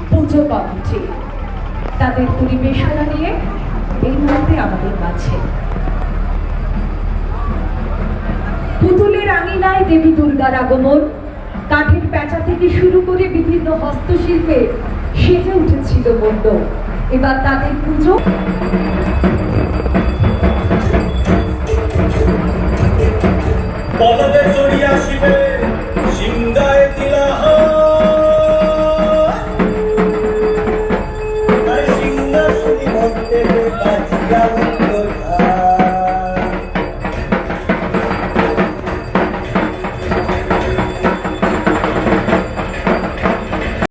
পুজো committee তাদের পরিবেশনা নিয়ে এই মুহূর্তে আমাদের মাঝে। পুতুলের আঙিনায় দেবী দুর্গার আগমন, কাঠের প্যাঁচা থেকে শুরু করে বিভিন্ন হস্তশিল্পে সেজে উঠেছিল মণ্ডপ। এবার তাদের পুজো পদবে চড়িয়া শিবে